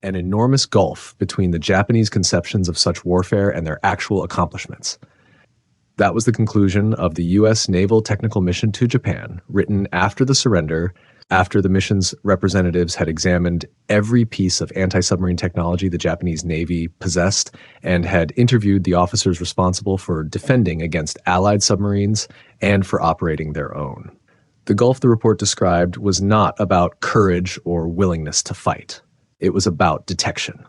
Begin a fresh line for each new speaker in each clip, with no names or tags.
an enormous gulf between the Japanese conceptions of such warfare and their actual accomplishments. That was the conclusion of the U.S. Naval Technical Mission to Japan, written after the surrender, after the mission's representatives had examined every piece of anti-submarine technology the Japanese Navy possessed and had interviewed the officers responsible for defending against Allied submarines and for operating their own. The gulf the report described was not about courage or willingness to fight. It was about detection.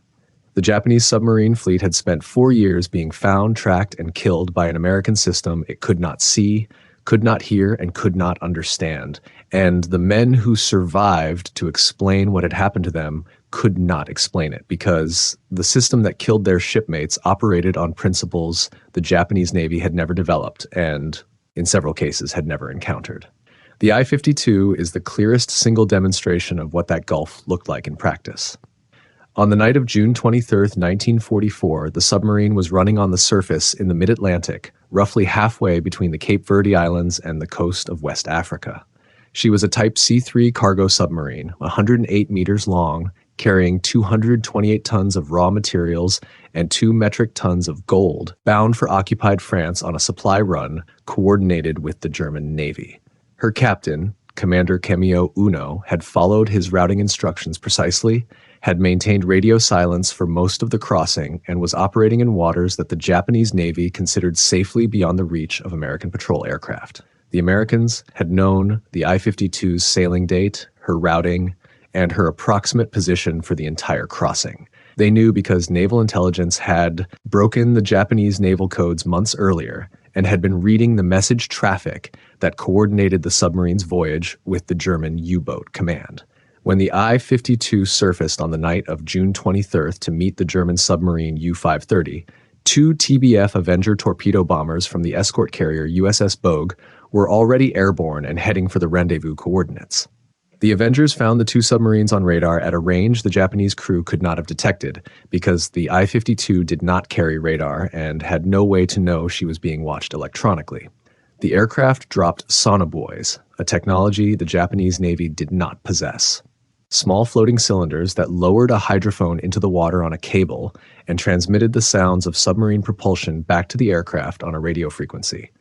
The Japanese submarine fleet had spent 4 years being found, tracked, and killed by an American system it could not see, could not hear, and could not understand. And the men who survived to explain what had happened to them could not explain it because the system that killed their shipmates operated on principles the Japanese Navy had never developed and, in several cases, had never encountered. The I-52 is the clearest single demonstration of what that gulf looked like in practice. On the night of June 23, 1944, the submarine was running on the surface in the mid-Atlantic, roughly halfway between the Cape Verde Islands and the coast of West Africa. She was a Type C3 cargo submarine, 108 meters long, carrying 228 tons of raw materials and 2 metric tons of gold, bound for occupied France on a supply run coordinated with the German Navy. Her captain, Commander Kemio Uno, had followed his routing instructions precisely, had maintained radio silence for most of the crossing, and was operating in waters that the Japanese Navy considered safely beyond the reach of American patrol aircraft. The Americans had known the I-52's sailing date, her routing, and her approximate position for the entire crossing. They knew because naval intelligence had broken the Japanese naval codes months earlier and had been reading the message traffic that coordinated the submarine's voyage with the German U-boat command. When the I-52 surfaced on the night of June 23rd to meet the German submarine U-530, 2 TBF Avenger torpedo bombers from the escort carrier USS Bogue were already airborne and heading for the rendezvous coordinates. The Avengers found the 2 submarines on radar at a range the Japanese crew could not have detected because the I-52 did not carry radar and had no way to know she was being watched electronically. The aircraft dropped sonobuoys, a technology the Japanese Navy did not possess. Small floating cylinders that lowered a hydrophone into the water on a cable and transmitted the sounds of submarine propulsion back to the aircraft on a radio frequency.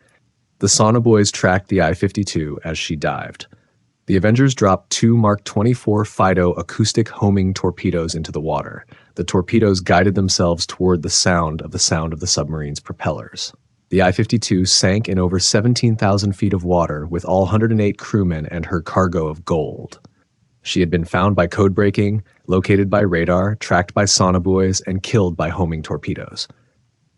The sonobuoys tracked the I-52 as she dived. The Avengers dropped 2 Mark 24 Fido acoustic homing torpedoes into the water. The torpedoes guided themselves toward the sound of the submarine's propellers. The I-52 sank in over 17,000 feet of water with all 108 crewmen and her cargo of gold. She had been found by code breaking, located by radar, tracked by sonobuoys, and killed by homing torpedoes.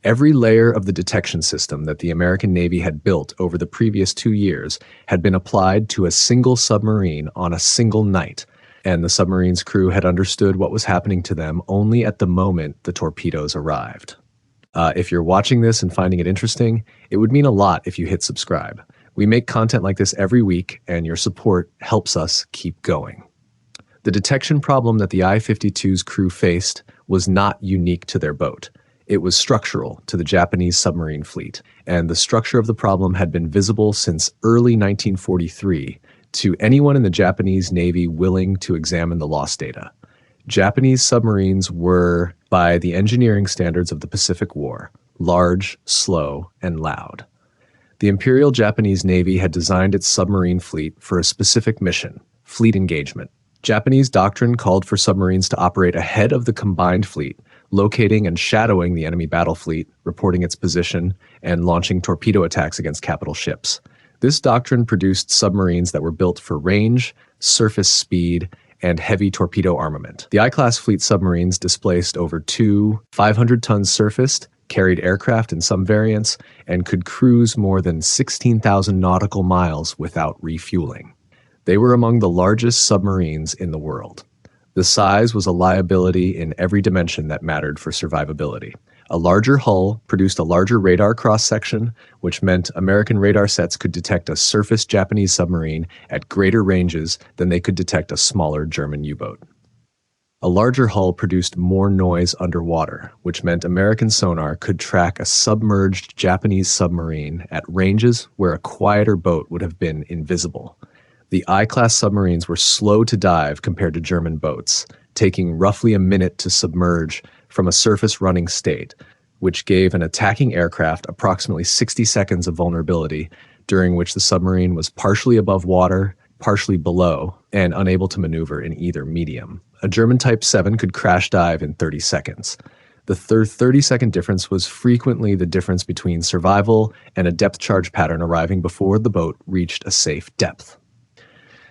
Every layer of the detection system that the American Navy had built over the previous 2 years had been applied to a single submarine on a single night, and the submarine's crew had understood what was happening to them only at the moment the torpedoes arrived. If you're watching this and finding it interesting, it would mean a lot if you hit subscribe. We make content like this every week, and your support helps us keep going. The detection problem that the I-52's crew faced was not unique to their boat. It was structural to the Japanese submarine fleet, and the structure of the problem had been visible since early 1943 to anyone in the Japanese Navy willing to examine the lost data. Japanese submarines were, by the engineering standards of the Pacific War, large, slow, and loud. The Imperial Japanese Navy had designed its submarine fleet for a specific mission, fleet engagement. Japanese doctrine called for submarines to operate ahead of the combined fleet, locating and shadowing the enemy battle fleet, reporting its position, and launching torpedo attacks against capital ships. This doctrine produced submarines that were built for range, surface speed, and heavy torpedo armament. The I-class fleet submarines displaced over 2 500-ton surfaced, carried aircraft in some variants, and could cruise more than 16,000 nautical miles without refueling. They were among the largest submarines in the world. The size was a liability in every dimension that mattered for survivability. A larger hull produced a larger radar cross-section, which meant American radar sets could detect a surface Japanese submarine at greater ranges than they could detect a smaller German U-boat. A larger hull produced more noise underwater, which meant American sonar could track a submerged Japanese submarine at ranges where a quieter boat would have been invisible. The I-class submarines were slow to dive compared to German boats, taking roughly a minute to submerge from a surface running state, which gave an attacking aircraft approximately 60 seconds of vulnerability, during which the submarine was partially above water, partially below, and unable to maneuver in either medium. A German Type 7 could crash dive in 30 seconds. The 30-second difference was frequently the difference between survival and a depth charge pattern arriving before the boat reached a safe depth.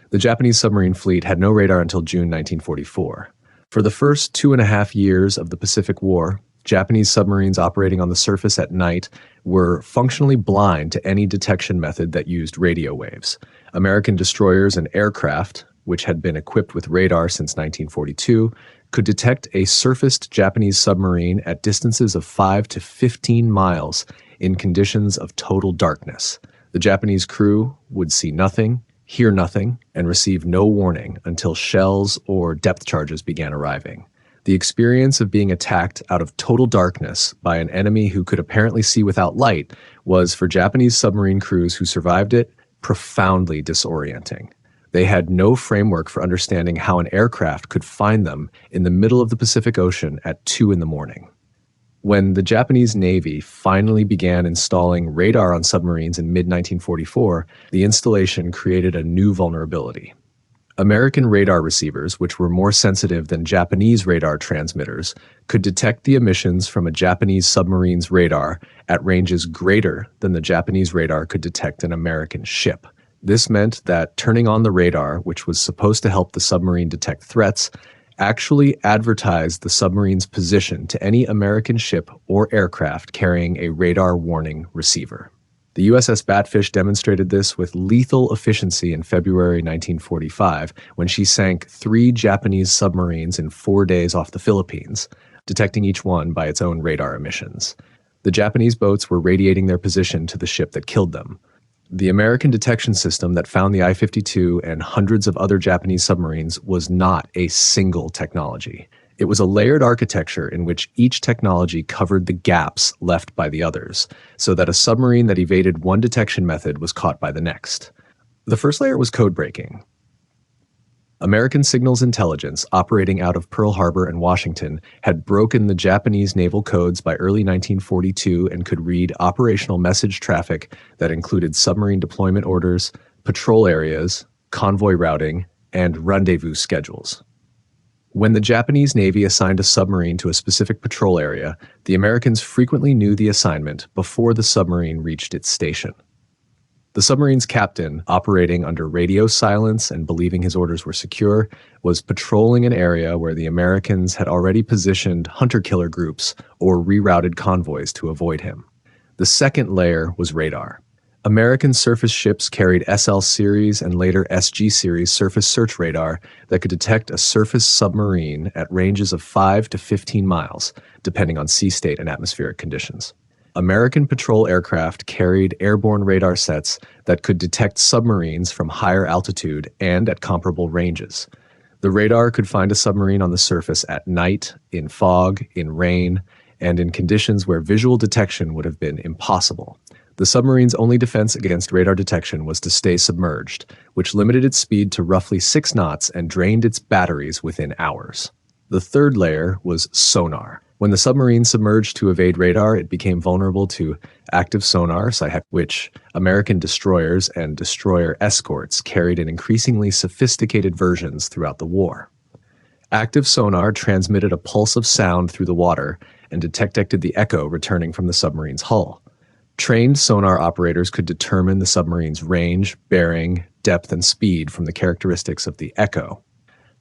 The Japanese submarine fleet had no radar until June 1944. For the first 2.5 years of the Pacific War, Japanese submarines operating on the surface at night were functionally blind to any detection method that used radio waves. American destroyers and aircraft, which had been equipped with radar since 1942, could detect a surfaced Japanese submarine at distances of 5 to 15 miles in conditions of total darkness. The Japanese crew would see nothing, hear nothing, and receive no warning until shells or depth charges began arriving. The experience of being attacked out of total darkness by an enemy who could apparently see without light was, for Japanese submarine crews who survived it, profoundly disorienting. They had no framework for understanding how an aircraft could find them in the middle of the Pacific Ocean at 2 a.m. When the Japanese Navy finally began installing radar on submarines in mid-1944, the installation created a new vulnerability. American radar receivers, which were more sensitive than Japanese radar transmitters, could detect the emissions from a Japanese submarine's radar at ranges greater than the Japanese radar could detect an American ship. This meant that turning on the radar, which was supposed to help the submarine detect threats, actually advertised the submarine's position to any American ship or aircraft carrying a radar warning receiver. The USS Batfish demonstrated this with lethal efficiency in February 1945 when she sank 3 Japanese submarines in 4 days off the Philippines, detecting each one by its own radar emissions. The Japanese boats were radiating their position to the ship that killed them. The American detection system that found the I-52 and hundreds of other Japanese submarines was not a single technology. It was a layered architecture in which each technology covered the gaps left by the others, so that a submarine that evaded one detection method was caught by the next. The first layer was code breaking. American signals intelligence, operating out of Pearl Harbor and Washington, had broken the Japanese naval codes by early 1942 and could read operational message traffic that included submarine deployment orders, patrol areas, convoy routing, and rendezvous schedules. When the Japanese Navy assigned a submarine to a specific patrol area, the Americans frequently knew the assignment before the submarine reached its station. The submarine's captain, operating under radio silence and believing his orders were secure, was patrolling an area where the Americans had already positioned hunter-killer groups or rerouted convoys to avoid him. The second layer was radar. American surface ships carried SL series and later SG series surface search radar that could detect a surface submarine at ranges of 5 to 15 miles, depending on sea state and atmospheric conditions. American patrol aircraft carried airborne radar sets that could detect submarines from higher altitude and at comparable ranges. The radar could find a submarine on the surface at night, in fog, in rain, and in conditions where visual detection would have been impossible. The submarine's only defense against radar detection was to stay submerged, which limited its speed to roughly 6 knots and drained its batteries within hours. The third layer was sonar. When the submarine submerged to evade radar, it became vulnerable to active sonar, which American destroyers and destroyer escorts carried in increasingly sophisticated versions throughout the war. Active sonar transmitted a pulse of sound through the water and detected the echo returning from the submarine's hull. Trained sonar operators could determine the submarine's range, bearing, depth, and speed from the characteristics of the echo.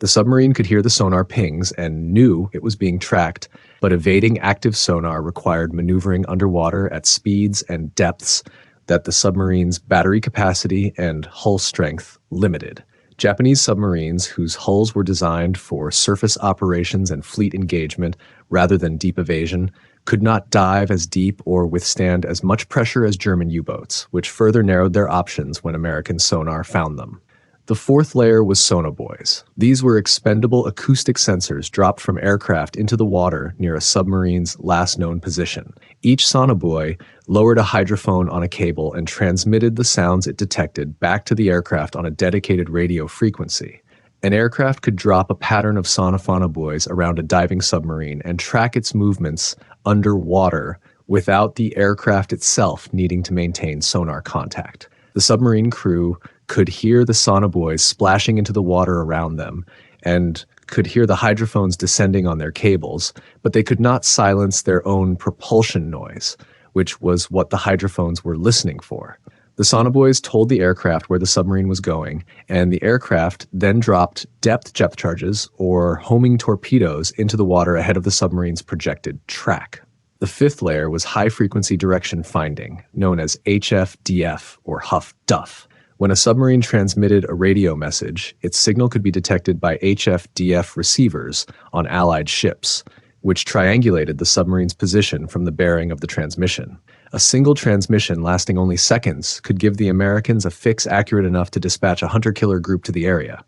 The submarine could hear the sonar pings and knew it was being tracked, but evading active sonar required maneuvering underwater at speeds and depths that the submarine's battery capacity and hull strength limited. Japanese submarines, whose hulls were designed for surface operations and fleet engagement rather than deep evasion, could not dive as deep or withstand as much pressure as German U-boats, which further narrowed their options when American sonar found them. The fourth layer was sonobuoys. These were expendable acoustic sensors dropped from aircraft into the water near a submarine's last known position. Each sonobuoy lowered a hydrophone on a cable and transmitted the sounds it detected back to the aircraft on a dedicated radio frequency. An aircraft could drop a pattern of sonophona buoys around a diving submarine and track its movements underwater without the aircraft itself needing to maintain sonar contact. The submarine crew could hear the sonobuoys splashing into the water around them and could hear the hydrophones descending on their cables, but they could not silence their own propulsion noise, which was what the hydrophones were listening for. The sonobuoys told the aircraft where the submarine was going, and the aircraft then dropped depth charges or homing torpedoes into the water ahead of the submarine's projected track. The fifth layer was high-frequency direction finding, known as HFDF or Huff-Duff. When a submarine transmitted a radio message, its signal could be detected by HFDF receivers on Allied ships, which triangulated the submarine's position from the bearing of the transmission. A single transmission lasting only seconds could give the Americans a fix accurate enough to dispatch a hunter-killer group to the area.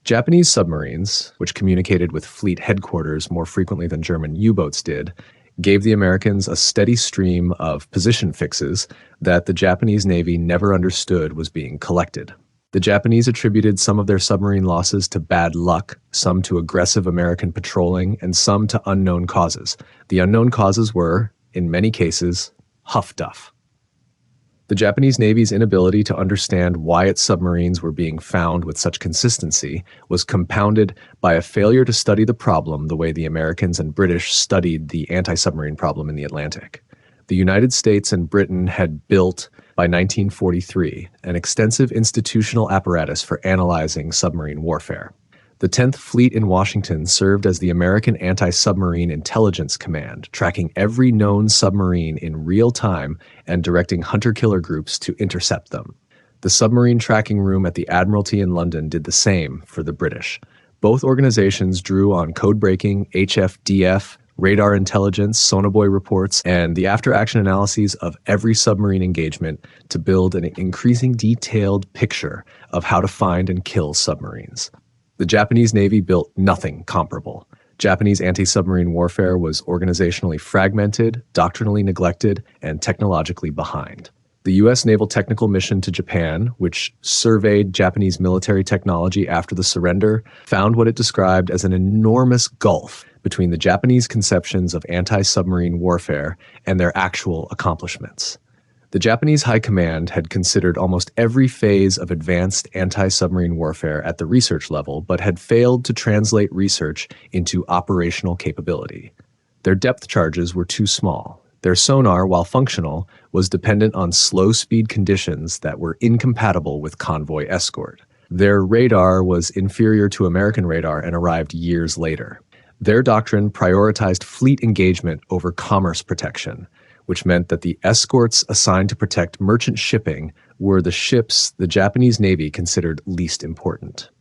Japanese submarines, which communicated with fleet headquarters more frequently than German U-boats did, gave the Americans a steady stream of position fixes that the Japanese Navy never understood was being collected. The Japanese attributed some of their submarine losses to bad luck, some to aggressive American patrolling, and some to unknown causes. The unknown causes were, in many cases, Huff-Duff. The Japanese Navy's inability to understand why its submarines were being found with such consistency was compounded by a failure to study the problem the way the Americans and British studied the anti-submarine problem in the Atlantic. The United States and Britain had built, by 1943, an extensive institutional apparatus for analyzing submarine warfare. The 10th Fleet in Washington served as the American Anti-Submarine Intelligence Command, tracking every known submarine in real time and directing hunter-killer groups to intercept them. The Submarine Tracking Room at the Admiralty in London did the same for the British. Both organizations drew on code-breaking, HFDF, radar intelligence, sonobuoy reports, and the after-action analyses of every submarine engagement to build an increasingly detailed picture of how to find and kill submarines. The Japanese Navy built nothing comparable. Japanese anti-submarine warfare was organizationally fragmented, doctrinally neglected, and technologically behind. The U.S. Naval Technical Mission to Japan, which surveyed Japanese military technology after the surrender, found what it described as an enormous gulf between the Japanese conceptions of anti-submarine warfare and their actual accomplishments. The Japanese High Command had considered almost every phase of advanced anti-submarine warfare at the research level, but had failed to translate research into operational capability. Their depth charges were too small. Their sonar, while functional, was dependent on slow-speed conditions that were incompatible with convoy escort. Their radar was inferior to American radar and arrived years later. Their doctrine prioritized fleet engagement over commerce protection, which meant that the escorts assigned to protect merchant shipping were the ships the Japanese Navy considered least important.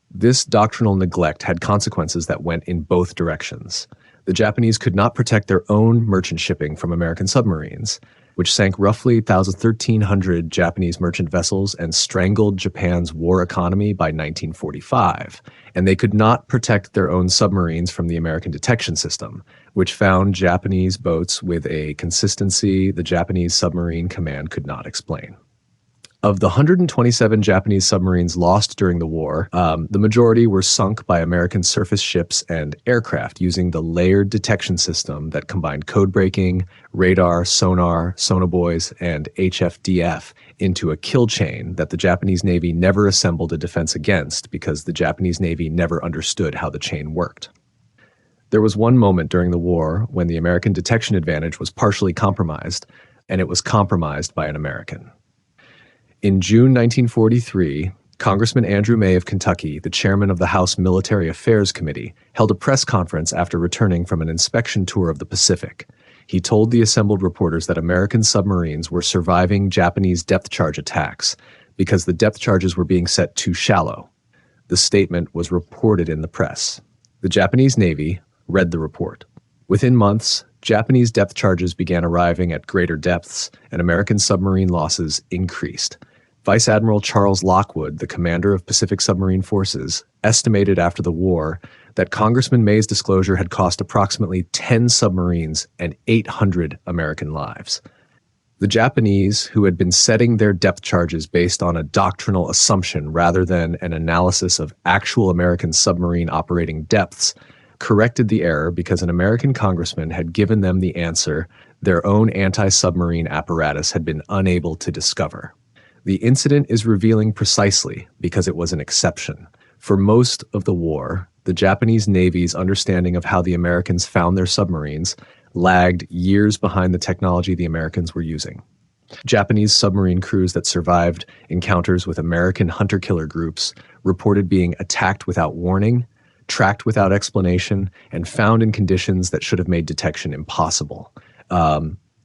This doctrinal neglect had consequences that went in both directions. The Japanese could not protect their own merchant shipping from American submarines, which sank roughly 1,300 Japanese merchant vessels and strangled Japan's war economy by 1945. And they could not protect their own submarines from the American detection system, which found Japanese boats with a consistency the Japanese Submarine Command could not explain. Of the 127 Japanese submarines lost during the war, the majority were sunk by American surface ships and aircraft using the layered detection system that combined code-breaking, radar, sonar, sonobuoys, and HFDF into a kill chain that the Japanese Navy never assembled a defense against because the Japanese Navy never understood how the chain worked. There was one moment during the war when the American detection advantage was partially compromised, and it was compromised by an American. In June 1943, Congressman Andrew May of Kentucky, the chairman of the House Military Affairs Committee, held a press conference after returning from an inspection tour of the Pacific. He told the assembled reporters that American submarines were surviving Japanese depth charge attacks because the depth charges were being set too shallow. The statement was reported in the press. The Japanese Navy read the report. Within months, Japanese depth charges began arriving at greater depths, and American submarine losses increased. Vice Admiral Charles Lockwood, the commander of Pacific Submarine Forces, estimated after the war that Congressman May's disclosure had cost approximately 10 submarines and 800 American lives. The Japanese, who had been setting their depth charges based on a doctrinal assumption rather than an analysis of actual American submarine operating depths, corrected the error because an American congressman had given them the answer their own anti-submarine apparatus had been unable to discover. The incident is revealing precisely because it was an exception. For most of the war, the Japanese Navy's understanding of how the Americans found their submarines lagged years behind the technology the Americans were using. Japanese submarine crews that survived encounters with American hunter-killer groups reported being attacked without warning, tracked without explanation, and found in conditions that should have made detection impossible.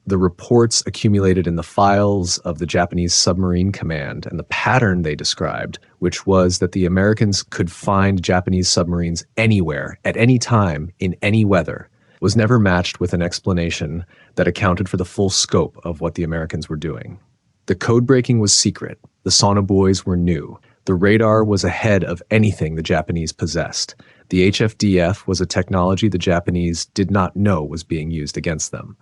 The reports accumulated in the files of the Japanese Submarine Command and the pattern they described, which was that the Americans could find Japanese submarines anywhere, at any time, in any weather, was never matched with an explanation that accounted for the full scope of what the Americans were doing. The code breaking was secret. The sonobuoys were new. The radar was ahead of anything the Japanese possessed. The HFDF was a technology the Japanese did not know was being used against them.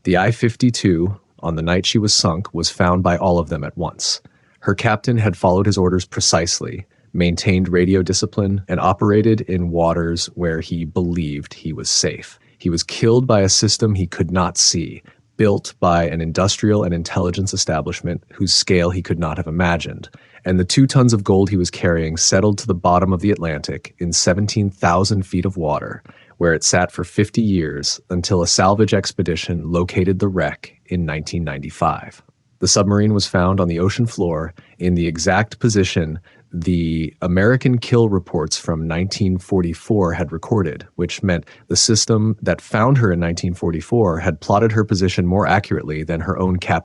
The I-52, on the night she was sunk, was found by all of them at once. Her captain had followed his orders precisely, maintained radio discipline, and operated in waters where he believed he was safe. He was killed by a system he could not see, built by an industrial and intelligence establishment whose scale he could not have imagined. And the 2 tons of gold he was carrying settled to the bottom of the Atlantic in 17,000 feet of water, where it sat for 50 years until a salvage expedition located the wreck in 1995. The submarine was found on the ocean floor in the exact position the American kill reports from 1944 had recorded, which meant the system that found her in 1944 had plotted her position more accurately than her own captain